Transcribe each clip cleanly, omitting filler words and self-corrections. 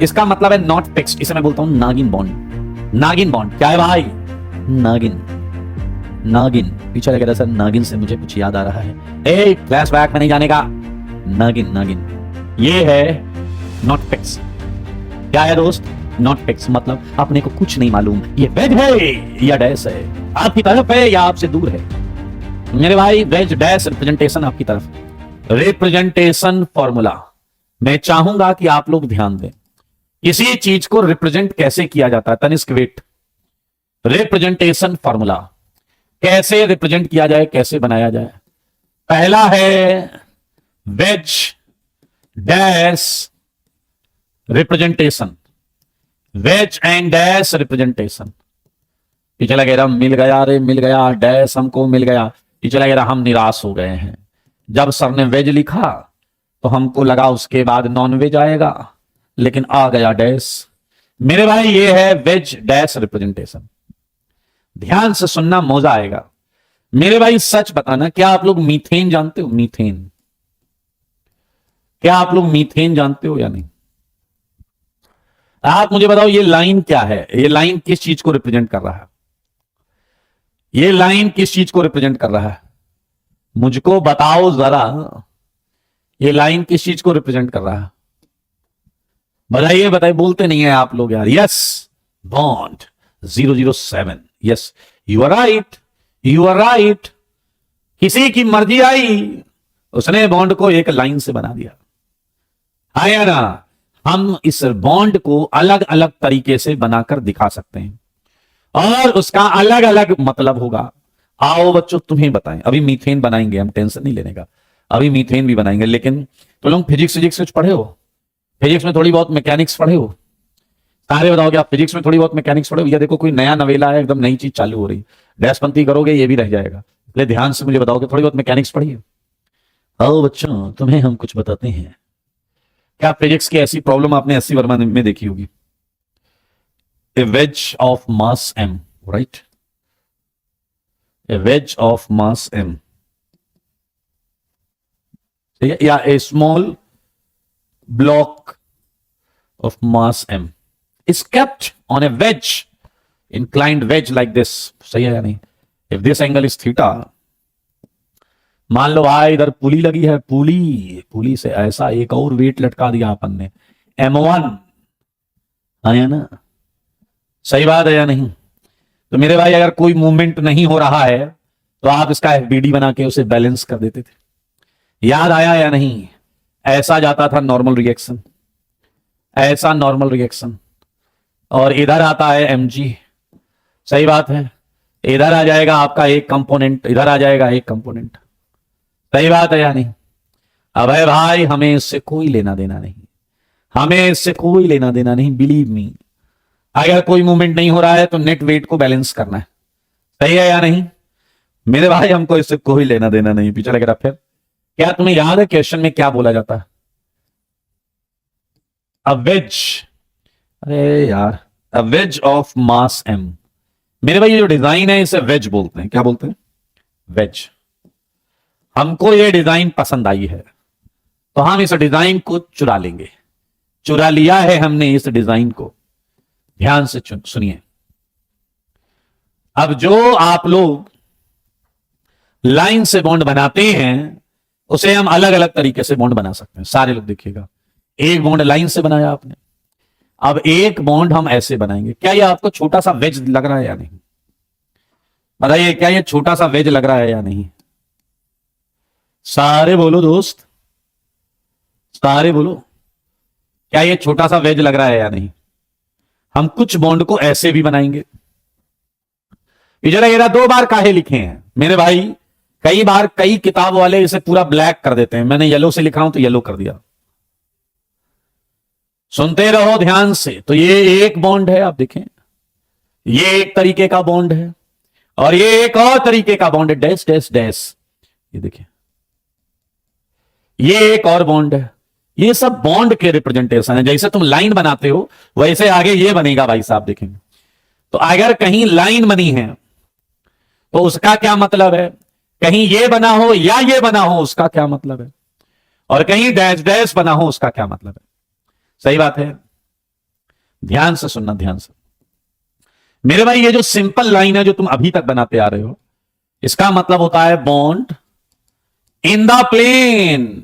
इसका मतलब है नॉट फिक्स्ड। इसे मैं बोलता हूं नागिन बॉन्ड। नागिन बॉन्ड क्या है भाई? नागिन। नागिन पीछे लग रहा सर, नागिन से मुझे कुछ याद आ रहा है। ए फ्लैशबैक में नहीं जाने का। नागिन नागिन ये है नॉट फिक्स। क्या है दोस्त? नॉट फिक्स मतलब अपने को कुछ नहीं मालूम, ये वेज है या डैश है, आपकी तरफ है या आपसे दूर है। मेरे भाई वेज डैश रिप्रेजेंटेशन आपकी तरफ। रिप्रेजेंटेशन फॉर्मूला मैं चाहूंगा कि आप लोग ध्यान दें। किसी चीज को रिप्रेजेंट कैसे किया जाता है? तनिष्क वेट। रिप्रेजेंटेशन फॉर्मूला कैसे रिप्रेजेंट किया जाए, कैसे बनाया जाए? पहला है wedge dash representation. Wedge and dash representation. चला गया मिल गया, रे मिल गया, डैश हमको मिल गया। चला गया हम निराश हो गए हैं। जब सर ने वेज लिखा तो हमको लगा उसके बाद नॉन वेज आएगा, लेकिन आ गया डैश। मेरे भाई ये है वेज डैश रिप्रेजेंटेशन। ध्यान से सुनना, मजा आएगा। मेरे भाई सच बताना, क्या आप लोग मीथेन जानते हो? मीथेन, क्या आप लोग मीथेन जानते हो या नहीं? आप मुझे बताओ ये लाइन क्या है? ये लाइन किस चीज को रिप्रेजेंट कर रहा है? ये लाइन किस चीज को रिप्रेजेंट कर रहा है? मुझको बताओ जरा, ये लाइन किस चीज को रिप्रेजेंट कर रहा है? बताइए बताइए, बोलते नहीं है आप लोग यार। Yes, bond 007। Yes, you are right, you are right. किसी की मर्जी आई, उसने बॉन्ड को एक लाइन से बना दिया। आया ना? हम इस बॉन्ड को अलग अलग तरीके से बनाकर दिखा सकते हैं और उसका अलग अलग मतलब होगा। आओ बच्चों तुम्हें बताएं। अभी मीथेन बनाएंगे हम, टेंशन नहीं लेने का। अभी मीथेन भी बनाएंगे। लेकिन तो लोग फिजिक्स कुछ पढ़े हो? फिजिक्स में थोड़ी बहुत मैकेनिक्स पढ़े हो? सारे बताओ कि आप फिजिक्स में थोड़ी बहुत मैकेनिक्स पढ़े हो? या देखो कोई नया नवेला है, एकदम नई चीज चालू हो रही, डैशपंथी करोगे ये भी रह जाएगा। इसलिए ध्यान से मुझे बताओ कि थोड़ी बहुत मैकेनिक्स पढ़ी है? आओ बच्चों तुम्हें हम कुछ बताते हैं। क्या फिजिक्स की ऐसी प्रॉब्लम आपने एससी वर्मा में देखी होगी? A wedge of mass M, right? A wedge of mass M, ठीक है? या a small block of mass M is kept on a wedge, inclined wedge like this. सही है या नहीं? If this angle is theta, मान लो भाई इधर पुली लगी है, पुली, पुली से ऐसा एक और वेट लटका दिया अपन ने, M1। आया ना? सही बात है या नहीं? तो मेरे भाई अगर कोई मूवमेंट नहीं हो रहा है तो आप इसका FBD बना के उसे बैलेंस कर देते थे। याद आया या नहीं? ऐसा जाता था नॉर्मल रिएक्शन, ऐसा नॉर्मल रिएक्शन, और इधर आता है mg। सही बात है? इधर आ जाएगा आपका एक कंपोनेंट, इधर आ जाएगा एक कंपोनेंट। सही बात है या नहीं? अब है भाई हमें इससे कोई लेना देना नहीं, हमें इससे कोई लेना देना नहीं। बिलीव मी, अगर कोई मूवमेंट नहीं हो रहा है तो नेट वेट को बैलेंस करना है। सही है या नहीं? मेरे भाई हमको इससे कोई लेना देना नहीं। पीछे लग रहा फिर क्या तुम्हें याद है क्वेश्चन में क्या बोला जाता है? अ वेज, अरे यार, अ वेज ऑफ मास एम। मेरे भाई ये जो डिजाइन है इसे वेज बोलते हैं। क्या बोलते हैं? वेज। हमको ये डिजाइन पसंद आई है तो हम इस डिजाइन को चुरा लेंगे। चुरा लिया है हमने इस डिजाइन को। ध्यान से सुनिए। अब जो आप लोग लाइन से बॉन्ड बनाते हैं उसे हम अलग अलग तरीके से बॉन्ड बना सकते हैं। सारे लोग देखिएगा, एक बॉन्ड लाइन से बनाया आपने, अब एक बॉन्ड हम ऐसे बनाएंगे। क्या ये आपको छोटा सा वेज लग रहा है या नहीं? बताइए, क्या ये छोटा सा वेज लग रहा है या नहीं? सारे बोलो दोस्त, सारे बोलो, क्या ये छोटा सा वेज लग रहा है या नहीं? हम कुछ बॉन्ड को ऐसे भी बनाएंगे। जरा ये 2 बार काहे लिखे हैं मेरे भाई? कई बार कई किताब वाले इसे पूरा ब्लैक कर देते हैं। मैंने येलो से लिख रहा हूं तो येलो कर दिया। सुनते रहो ध्यान से। तो ये एक बॉन्ड है, आप देखें, ये एक तरीके का बॉन्ड है और ये एक और तरीके का बॉन्ड है, डैश डैश डैश। ये देखिए, ये एक और बॉन्ड है। ये सब बॉन्ड के रिप्रेजेंटेशन है। जैसे तुम लाइन बनाते हो वैसे आगे ये बनेगा भाई साहब, देखेंगे। तो अगर कहीं लाइन बनी है तो उसका क्या मतलब है? कहीं ये बना हो या ये बना हो उसका क्या मतलब है? और कहीं डैश डैश बना हो उसका क्या मतलब है? सही बात है? ध्यान से सुनना, ध्यान से मेरे भाई। ये जो सिंपल लाइन है जो तुम अभी तक बनाते आ रहे हो, इसका मतलब होता है बॉन्ड इन द प्लेन।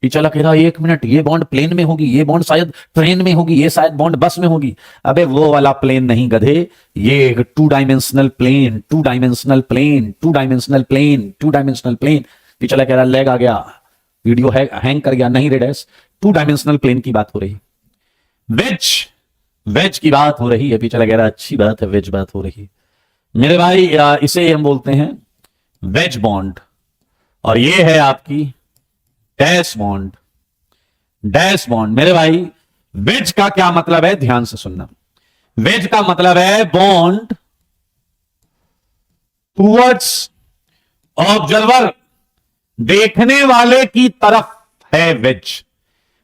चला कह रहा 1 मिनट, ये बॉन्ड प्लेन में होगी, ये बॉन्ड शायद ट्रेन में होगी, ये शायद बॉन्ड बस में होगी। अबे वो वाला प्लेन नहीं गधे, ये एक 2 dimensional plane, 2 dimensional plane, 2 dimensional plane, 2 dimensional plane. चला कह रहा लैग आ गया, वीडियो हैंग कर गया। नहीं रेडस, 2 डायमेंशनल प्लेन की बात हो रही। वेज, वेज की बात हो रही है। पीछे कह रहा अच्छी बात है, वेज बात हो रही है मेरे भाई। इसे हम बोलते हैं वेज बॉन्ड, और ये है आपकी डैश बॉन्ड। डैश बॉन्ड मेरे भाई, वेज का क्या मतलब है ध्यान से सुनना। वेज का मतलब है बॉन्ड टूवर्ड्स ऑब्जर्वर, देखने वाले की तरफ है वेज।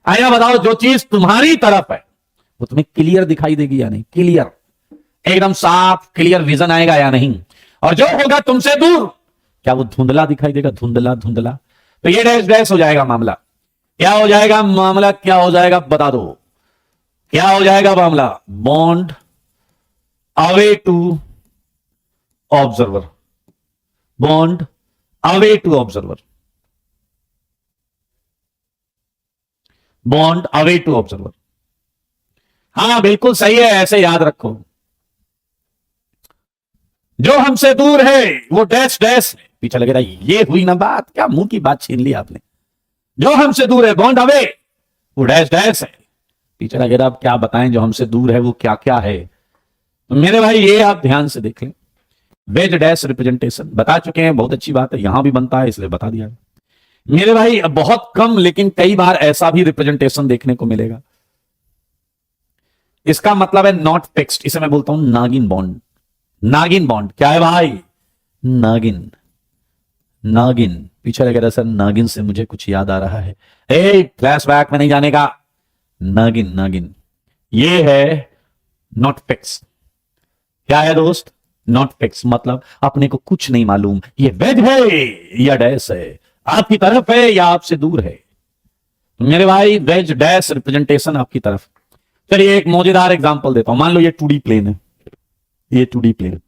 आया बताओ, जो चीज तुम्हारी तरफ है वो तुम्हें क्लियर दिखाई देगी या नहीं? क्लियर, एकदम साफ क्लियर विजन आएगा या नहीं? और जो होगा तुमसे दूर, क्या वो धुंधला दिखाई देगा? धुंधला धुंधला। तो ये डैश डैश हो जाएगा मामला। क्या हो जाएगा मामला? क्या हो जाएगा बता दो, क्या हो जाएगा मामला? Bond away to observer, bond away to observer, bond away to observer. हाँ बिल्कुल सही है, ऐसे याद रखो। जो हमसे दूर है वो डैश डैश है। पीछे लगे रहा, ये हुई ना बात, क्या मुंह की बात छीन ली आपने। जो हमसे दूर है बॉन्ड अवे, वो डैश डैश है। पीछे लगे रहा, अब क्या बताएं जो हमसे दूर है वो क्या क्या है। तो मेरे भाई ये आप ध्यान से देख लें। वेज डैश रिप्रेजेंटेशन बता चुके हैं, बहुत अच्छी बात है, यहां भी बनता है इसलिए बता दिया मेरे भाई। बहुत कम लेकिन कई बार ऐसा भी रिप्रेजेंटेशन देखने को मिलेगा। इसका मतलब है नॉट फिक्स्ड, इसे मैं बोलता हूं नागिन बॉन्ड। नागिन बॉन्ड क्या है भाई? नागिन, नागिन। पीछे लगे रहा सर, नागिन से मुझे कुछ याद आ रहा है। ए फ्लैशबैक में नहीं जाने का। नागिन, नागिन ये है नॉट फिक्स। क्या है दोस्त? नॉट फिक्स, मतलब अपने को कुछ नहीं मालूम, ये वेज है या डैश है, आपकी तरफ है या आपसे दूर है। मेरे भाई वेज डैश रिप्रेजेंटेशन आपकी तरफ। चलिए एक मजेदार एग्जांपल देता हूं। मान लो ये 2D प्लेन है, ये 2D प्लेन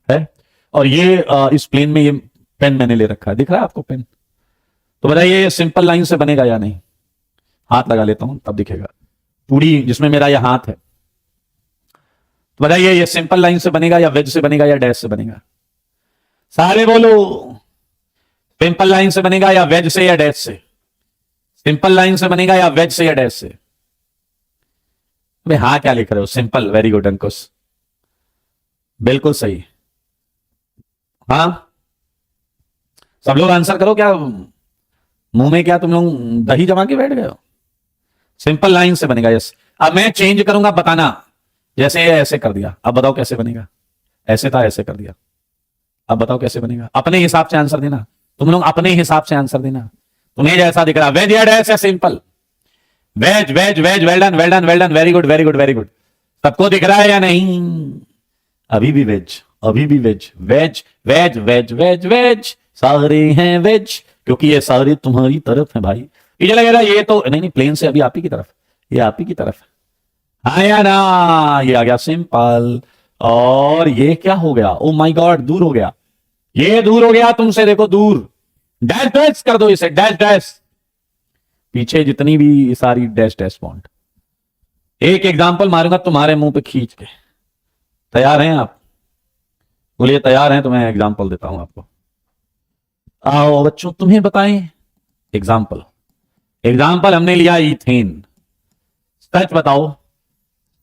है, और ये इस प्लेन में ये पेन मैंने ले रखा है, दिख रहा है आपको पेन? तो बताइए सिंपल लाइन से बनेगा या नहीं? हाथ लगा लेता हूं तब दिखेगा। 2D जिसमें मेरा ये हाथ है, तो बताइए ये सिंपल लाइन से बनेगा या वेज से बनेगा या डैश से बनेगा? सारे बोलो, सिंपल लाइन से बनेगा या वेज से या डैश से? सिंपल लाइन से बनेगा या वेज से या डैश से? हाँ क्या लिख रहे हो? सिंपल, वेरी गुड अंकुश, बिल्कुल सही। हाँ सब लोग आंसर करो। क्या मुंह में क्या तुम लोग दही जमा के बैठ गए हो? सिंपल लाइन से बनेगा, यस। अब मैं चेंज करूंगा, बताना। जैसे ऐसे कर दिया, अब बताओ कैसे बनेगा? ऐसे था, ऐसे कर दिया, अब बताओ कैसे बनेगा? अपने हिसाब से आंसर देना, तुम लोग अपने हिसाब से आंसर देना। तुम्हें जैसा दिख रहा, वेज या डैश या simple? Wedge, wedge, wedge, well done, well done, well done, very good, very good, very good. सबको दिख रहा है या नहीं? अभी भी वेज, अभी भी wedge, wedge, wedge, wedge, wedge, wedge, सारे हैं वेज, क्योंकि ये सारे तुम्हारी तरफ है भाई। ये लग रहा ये तो नहीं, नहीं प्लेन से अभी आप ही की तरफ, ये आप ही की तरफ है। हाँ या ना? ये आ गया सिंपल। और ये क्या हो गया? ओ माय गॉड, दूर हो गया, ये दूर हो गया तुमसे, देखो दूर। डैश डैश कर दो इसे, डैश डैश। पीछे जितनी भी सारी डैश डैश बॉन्ड। एक एग्जांपल मारूंगा तुम्हारे मुंह पे खींच के। तैयार हैं आप? बोलिए तैयार हैं? तो मैं एग्जांपल देता हूं आपको। आओ बच्चों, तुम्हें बताएं एग्जांपल। एग्जांपल हमने लिया इथेन। सच बताओ,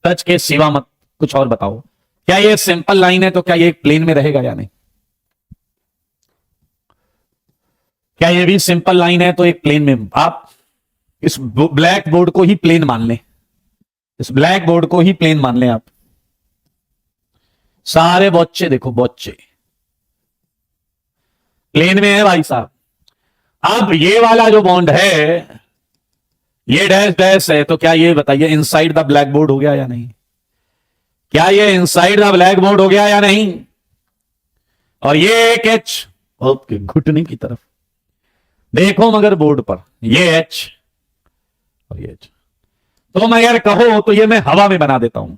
सच के सिवा मत कुछ और बताओ। क्या ये सिंपल लाइन है तो क्या ये प्लेन में रहेगा या नहीं? क्या ये भी सिंपल लाइन है तो एक प्लेन में? आप इस ब्लैक बोर्ड को ही प्लेन मान लें, इस ब्लैक बोर्ड को ही प्लेन मान लें आप। सारे बच्चे देखो, बच्चे प्लेन में है भाई साहब। अब ये वाला जो बॉन्ड है, ये डैश डैश है, तो क्या ये बताइए इनसाइड द ब्लैक बोर्ड हो गया या नहीं? क्या ये इनसाइड द ब्लैक बोर्ड हो गया या नहीं? और ये एक एच, ओके, घुटने की तरफ देखो मगर बोर्ड पर, ये एच और ये एच। तुम अगर कहो तो ये मैं हवा में बना देता हूं।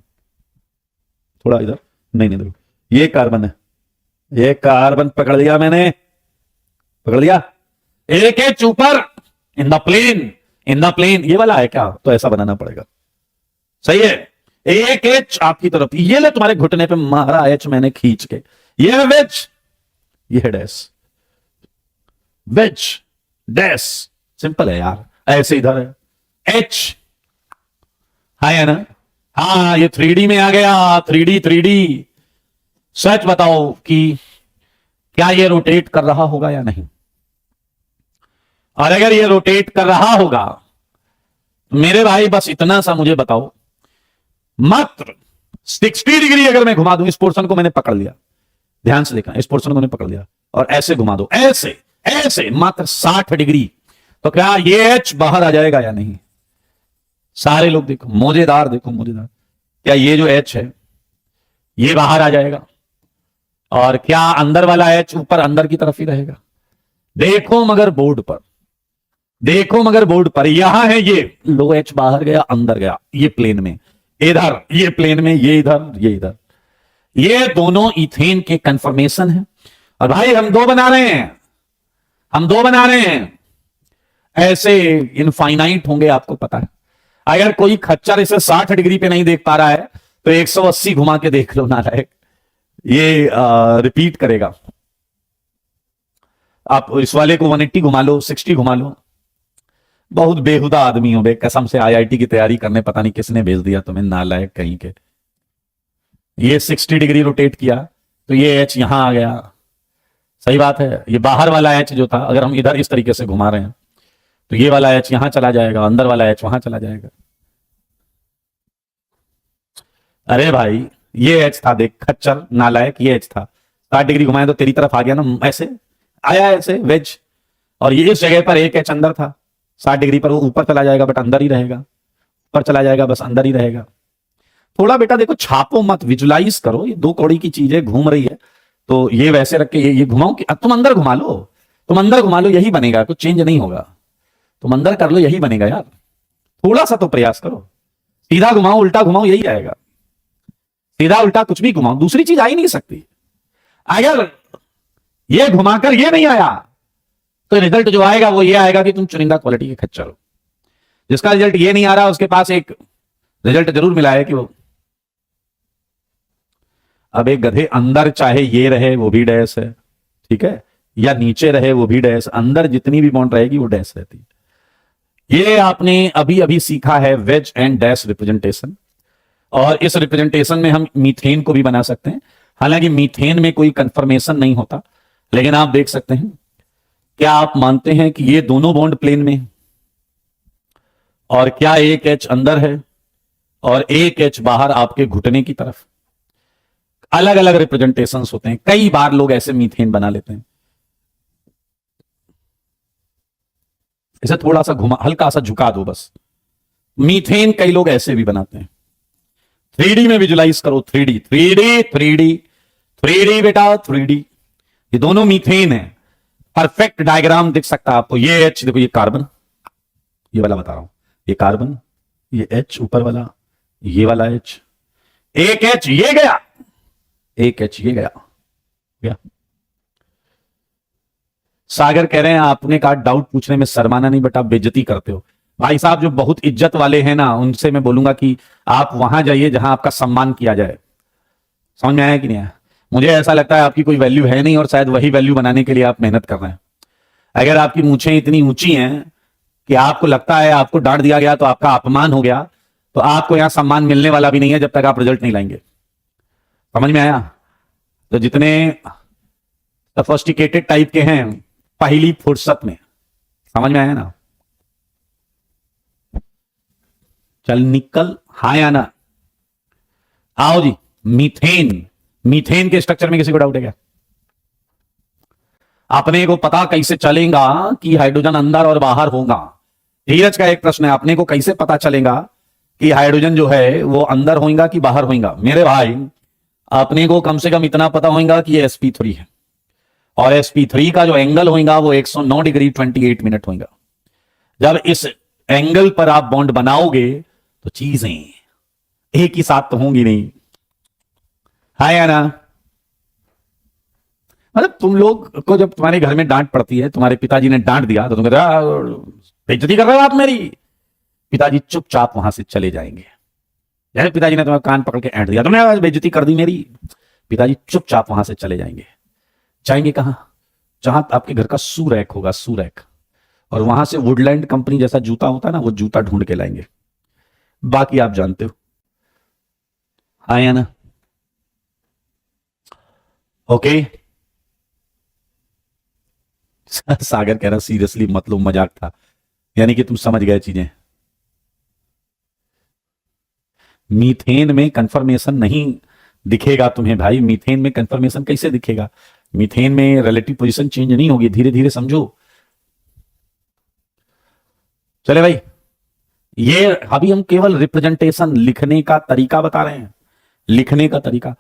थोड़ा इधर, नहीं नहीं देखो, ये कार्बन है, ये कार्बन पकड़ लिया मैंने, पकड़ लिया। एक एच ऊपर in the plane, in the plane, ये वाला है क्या, तो ऐसा बनाना पड़ेगा। सही है, एक एच आपकी तरफ, ये ले तुम्हारे घुटने पे मारा एच मैंने खींच के, ये है वेज, ये है डैश, वेज डैश, सिंपल है यार। ऐसे इधर है एच, है ना, हाँ ये 3D में आ गया, 3D। सच बताओ कि क्या ये रोटेट कर रहा होगा या नहीं, और अगर ये रोटेट कर रहा होगा तो मेरे भाई बस इतना सा मुझे बताओ, मात्र 60 डिग्री अगर मैं घुमा दूं, इस पोर्शन को मैंने पकड़ लिया, ध्यान से देखना, इस पोर्शन को मैंने पकड़ लिया और ऐसे घुमा दो, ऐसे ऐसे मात्र 60 डिग्री, तो क्या ये एच बाहर आ जाएगा या नहीं? सारे लोग देखो, मौजेदार देखो, मौजेदार, क्या ये जो एच है ये बाहर आ जाएगा, और क्या अंदर वाला एच ऊपर अंदर की तरफ ही रहेगा? देखो मगर बोर्ड पर, देखो मगर बोर्ड पर, यहां है ये लो एच बाहर गया अंदर गया, ये प्लेन में, इधर ये प्लेन में, ये इधर ये इधर, ये दोनों इथेन के कंफर्मेशन है। और भाई हम दो बना रहे हैं, हम दो बना रहे हैं, ऐसे इनफाइनाइट होंगे, आपको पता है। अगर कोई खच्चर इसे 60 डिग्री पे नहीं देख पा रहा है तो 180 घुमा के देख लो नालायक, ये रिपीट करेगा। आप इस वाले को 180 घुमा लो, 60 घुमा लो। बहुत बेहुदा आदमी हो बे, कसम से आईआईटी की तैयारी करने पता नहीं किसने भेज दिया तुम्हें, नालायक कहीं के। ये 60 डिग्री रोटेट किया तो ये एच यहां आ गया, सही बात है। ये बाहर वाला एच जो था, अगर हम इधर इस तरीके से घुमा रहे हैं तो ये वाला एच यहां चला जाएगा, अंदर वाला एच वहां चला जाएगा। अरे भाई ये एच था, देख खच्चर नालायक, ये एच था, 60 डिग्री घुमाया तो तेरी तरफ आ गया ना, ऐसे आया ऐसे वेज, और ये इस जगह पर एक एच अंदर था, 60 डिग्री पर वो ऊपर चला जाएगा बट अंदर ही रहेगा, ऊपर चला जाएगा बस अंदर ही रहेगा। थोड़ा बेटा देखो, छापो मत, विजुलाइज करो, ये 2 कौड़ी की चीज है, घूम रही है तो ये वैसे रख के ये घुमाओ कि तुम अंदर घुमा लो, तुम अंदर घुमा लो, यही बनेगा, कुछ चेंज नहीं होगा, तुम अंदर कर लो, यही बनेगा यार। थोड़ा सा तो प्रयास करो, सीधा घुमाओ उल्टा घुमाओ यही आएगा, सीधा उल्टा कुछ भी घुमाओ, दूसरी चीज आ ही नहीं सकती। अगर ये घुमाकर ये नहीं आया तो रिजल्ट जो आएगा वो ये आएगा कि तुम चुनिंदा क्वालिटी के खच्चर हो। जिसका रिजल्ट ये नहीं आ रहा उसके पास एक रिजल्ट जरूर मिला है कि वो, अब एक गधे अंदर चाहे ये रहे वो भी डैश है, ठीक है, या नीचे रहे वो भी डैश, अंदर जितनी भी बॉन्ड रहेगी वो डैश रहती है। ये आपने अभी अभी सीखा है वेज एंड डैश रिप्रेजेंटेशन, और इस रिप्रेजेंटेशन में हम मीथेन को भी बना सकते हैं। हालांकि मीथेन में कोई कंफर्मेशन नहीं होता, लेकिन आप देख सकते हैं। क्या आप मानते हैं कि ये दोनों बॉन्ड प्लेन में, और क्या एक एच अंदर है और एक एच बाहर आपके घुटने की तरफ? अलग अलग रिप्रेजेंटेशंस होते हैं, कई बार लोग ऐसे मीथेन बना लेते हैं। इसे थोड़ा सा घुमा, हल्का सा झुका दो बस। मीथेन कई लोग ऐसे भी बनाते हैं। 3D में विजुलाइज करो, 3D 3D 3D 3D बेटा 3D, ये दोनों मीथेन है, परफेक्ट डायग्राम दिख सकता है आपको। ये एच देखो, ये कार्बन, ये वाला बता रहा हूं, ये कार्बन, ये एच ऊपर वाला, ये वाला एच, एक एच ये गया, एक एच ये गया। सागर कह रहे हैं आपने कहा डाउट पूछने में शर्माना नहीं बेटा, बेइज्जती करते हो। भाई साहब जो बहुत इज्जत वाले हैं ना, उनसे मैं बोलूंगा कि आप वहां जाइए जहां आपका सम्मान किया जाए। समझ में आया कि नहीं आया? मुझे ऐसा लगता है आपकी कोई वैल्यू है नहीं, और शायद वही वैल्यू बनाने के लिए आप मेहनत कर रहे हैं। अगर आपकी मूछें इतनी ऊंची हैं कि आपको लगता है आपको डांट दिया गया तो आपका अपमान हो गया, तो आपको यहां सम्मान मिलने वाला भी नहीं है जब तक आप रिजल्ट नहीं लाएंगे। समझ में आया? तो जितने सोफिस्टिकेटेड टाइप के हैं, पहली फुर्सत में, समझ में आया ना? चल निकल, हाँ या ना? आओ जी। मीथेन, मीथेन के स्ट्रक्चर में किसी को डाउट है क्या? अपने को पता कैसे चलेगा कि हाइड्रोजन अंदर और बाहर होगा? धीरज का एक प्रश्न है, अपने को कैसे पता चलेगा कि हाइड्रोजन जो है वो अंदर होगा कि बाहर होगा? मेरे भाई अपने को कम से कम इतना पता होगा कि ये sp3 है, और sp3 का जो एंगल होगा वो 109 डिग्री 28 मिनट होगा। जब इस एंगल पर आप बॉन्ड बनाओगे तो चीजें एक ही साथ तो होंगी नहीं, है या ना? मतलब तुम लोग को जब तुम्हारे घर में डांट पड़ती है, तुम्हारे पिताजी ने डांट दिया तो तुम कहते हो, बेइज्जती कर रहे हो आप मेरी। पिताजी चुपचाप वहां से चले जाएंगे। जैसे पिताजी ने तुम्हें कान पकड़ के ऐंठ दिया, तुमने आज बेइज्जती कर दी मेरी, पिताजी चुपचाप वहां से चले जाएंगे। जाएंगे कहां? जहां आपके घर का शू रैक होगा, शू रैक, और वहां से वुडलैंड कंपनी जैसा जूता होता है ना, वो जूता ढूंढ के लाएंगे। बाकी आप जानते हो, हाँ या ना? ओके। सागर कह रहा सीरियसली मत लो, मजाक था। यानी कि तुम समझ गए चीजें। मीथेन में कंफर्मेशन नहीं दिखेगा तुम्हें भाई, मीथेन में कंफर्मेशन कैसे दिखेगा? मीथेन में रिलेटिव पोजीशन चेंज नहीं होगी, धीरे धीरे समझो। चले भाई, ये अभी हम केवल रिप्रेजेंटेशन, लिखने का तरीका बता रहे हैं, लिखने का तरीका।